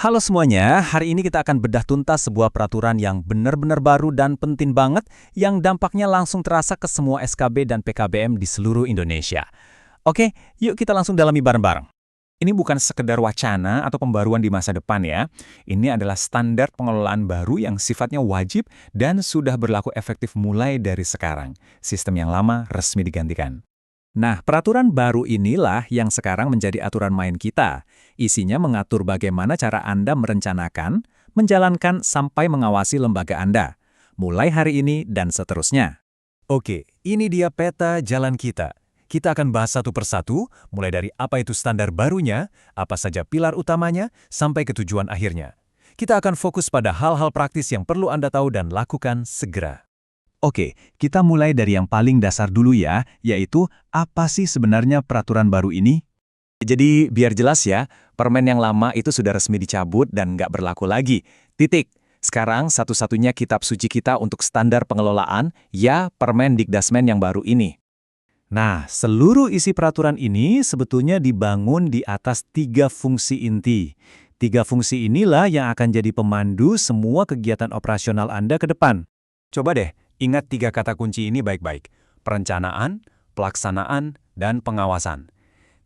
Halo semuanya, hari ini kita akan bedah tuntas sebuah peraturan yang benar-benar baru dan penting banget yang dampaknya langsung terasa ke semua SKB dan PKBM di seluruh Indonesia. Oke, yuk kita langsung dalami bareng-bareng. Ini bukan sekedar wacana atau pembaruan di masa depan ya. Ini adalah standar pengelolaan baru yang sifatnya wajib dan sudah berlaku efektif mulai dari sekarang. Sistem yang lama resmi digantikan. Nah, peraturan baru inilah yang sekarang menjadi aturan main kita. Isinya mengatur bagaimana cara Anda merencanakan, menjalankan, sampai mengawasi lembaga Anda. Mulai hari ini dan seterusnya. Oke, ini dia peta jalan kita. Kita akan bahas satu persatu, mulai dari apa itu standar barunya, apa saja pilar utamanya, sampai ke tujuan akhirnya. Kita akan fokus pada hal-hal praktis yang perlu Anda tahu dan lakukan segera. Oke, kita mulai dari yang paling dasar dulu ya, yaitu apa sih sebenarnya peraturan baru ini? Jadi, biar jelas ya, permen yang lama itu sudah resmi dicabut dan nggak berlaku lagi. Titik. Sekarang satu-satunya kitab suci kita untuk standar pengelolaan, ya Permen Dikdasmen yang baru ini. Nah, seluruh isi peraturan ini sebetulnya dibangun di atas 3 fungsi inti. 3 fungsi inilah yang akan jadi pemandu semua kegiatan operasional Anda ke depan. Coba deh, ingat 3 kata kunci ini baik-baik. Perencanaan, pelaksanaan, dan pengawasan.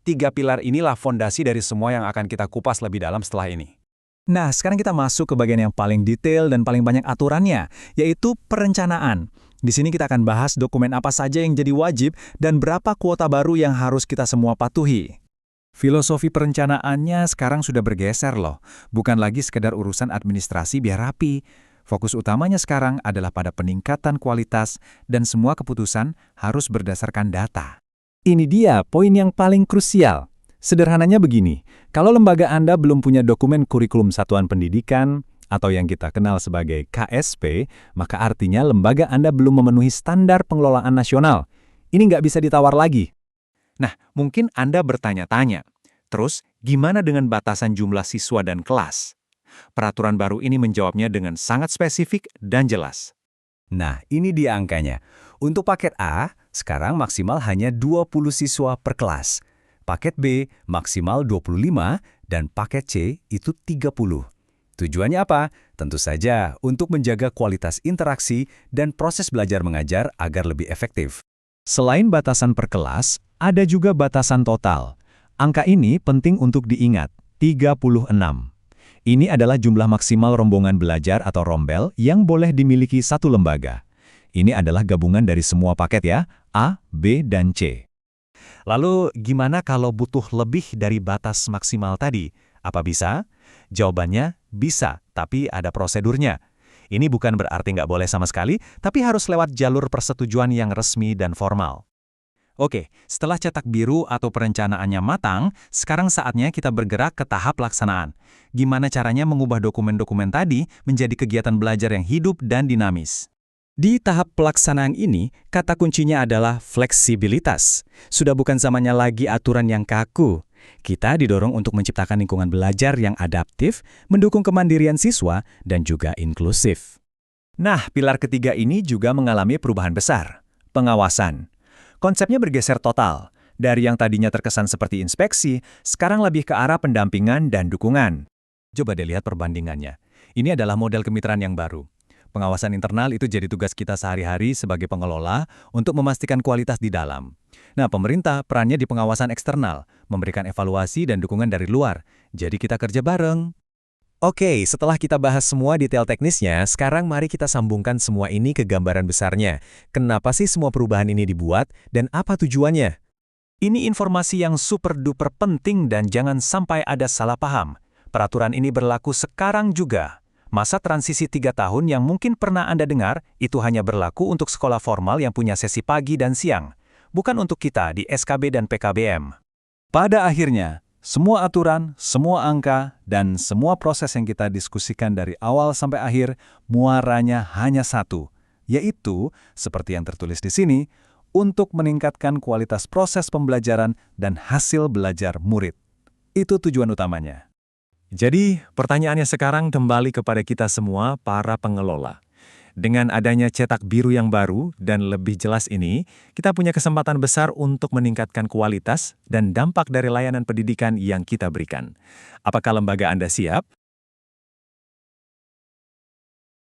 3 pilar inilah fondasi dari semua yang akan kita kupas lebih dalam setelah ini. Nah, sekarang kita masuk ke bagian yang paling detail dan paling banyak aturannya, yaitu perencanaan. Di sini kita akan bahas dokumen apa saja yang jadi wajib dan berapa kuota baru yang harus kita semua patuhi. Filosofi perencanaannya sekarang sudah bergeser loh, bukan lagi sekedar urusan administrasi biar rapi. Fokus utamanya sekarang adalah pada peningkatan kualitas dan semua keputusan harus berdasarkan data. Ini dia poin yang paling krusial. Sederhananya begini, kalau lembaga Anda belum punya dokumen kurikulum satuan pendidikan, atau yang kita kenal sebagai KSP, maka artinya lembaga Anda belum memenuhi standar pengelolaan nasional. Ini nggak bisa ditawar lagi. Nah, mungkin Anda bertanya-tanya, terus gimana dengan batasan jumlah siswa dan kelas? Peraturan baru ini menjawabnya dengan sangat spesifik dan jelas. Nah, ini dia angkanya. Untuk paket A, sekarang maksimal hanya 20 siswa per kelas. Paket B, maksimal 25, dan paket C itu 30. Tujuannya apa? Tentu saja untuk menjaga kualitas interaksi dan proses belajar mengajar agar lebih efektif. Selain batasan per kelas, ada juga batasan total. Angka ini penting untuk diingat, 36. Ini adalah jumlah maksimal rombongan belajar atau rombel yang boleh dimiliki satu lembaga. Ini adalah gabungan dari semua paket ya, A, B, dan C. Lalu, gimana kalau butuh lebih dari batas maksimal tadi? Apa bisa? Jawabannya, bisa, tapi ada prosedurnya. Ini bukan berarti nggak boleh sama sekali, tapi harus lewat jalur persetujuan yang resmi dan formal. Oke, setelah cetak biru atau perencanaannya matang, sekarang saatnya kita bergerak ke tahap pelaksanaan. Gimana caranya mengubah dokumen-dokumen tadi menjadi kegiatan belajar yang hidup dan dinamis? Di tahap pelaksanaan ini, kata kuncinya adalah fleksibilitas. Sudah bukan zamannya lagi aturan yang kaku. Kita didorong untuk menciptakan lingkungan belajar yang adaptif, mendukung kemandirian siswa, dan juga inklusif. Nah, pilar ketiga ini juga mengalami perubahan besar. Pengawasan. Konsepnya bergeser total. Dari yang tadinya terkesan seperti inspeksi, sekarang lebih ke arah pendampingan dan dukungan. Coba deh lihat perbandingannya. Ini adalah model kemitraan yang baru. Pengawasan internal itu jadi tugas kita sehari-hari sebagai pengelola untuk memastikan kualitas di dalam. Nah, pemerintah perannya di pengawasan eksternal, memberikan evaluasi dan dukungan dari luar. Jadi kita kerja bareng. Oke, setelah kita bahas semua detail teknisnya, sekarang mari kita sambungkan semua ini ke gambaran besarnya. Kenapa sih semua perubahan ini dibuat dan apa tujuannya? Ini informasi yang super-duper penting dan jangan sampai ada salah paham. Peraturan ini berlaku sekarang juga. Masa transisi 3 tahun yang mungkin pernah Anda dengar, itu hanya berlaku untuk sekolah formal yang punya sesi pagi dan siang. Bukan untuk kita di SKB dan PKBM. Pada akhirnya, semua aturan, semua angka, dan semua proses yang kita diskusikan dari awal sampai akhir, muaranya hanya satu, yaitu, seperti yang tertulis di sini, untuk meningkatkan kualitas proses pembelajaran dan hasil belajar murid. Itu tujuan utamanya. Jadi, pertanyaannya sekarang kembali kepada kita semua, para pengelola. Dengan adanya cetak biru yang baru dan lebih jelas ini, kita punya kesempatan besar untuk meningkatkan kualitas dan dampak dari layanan pendidikan yang kita berikan. Apakah lembaga Anda siap?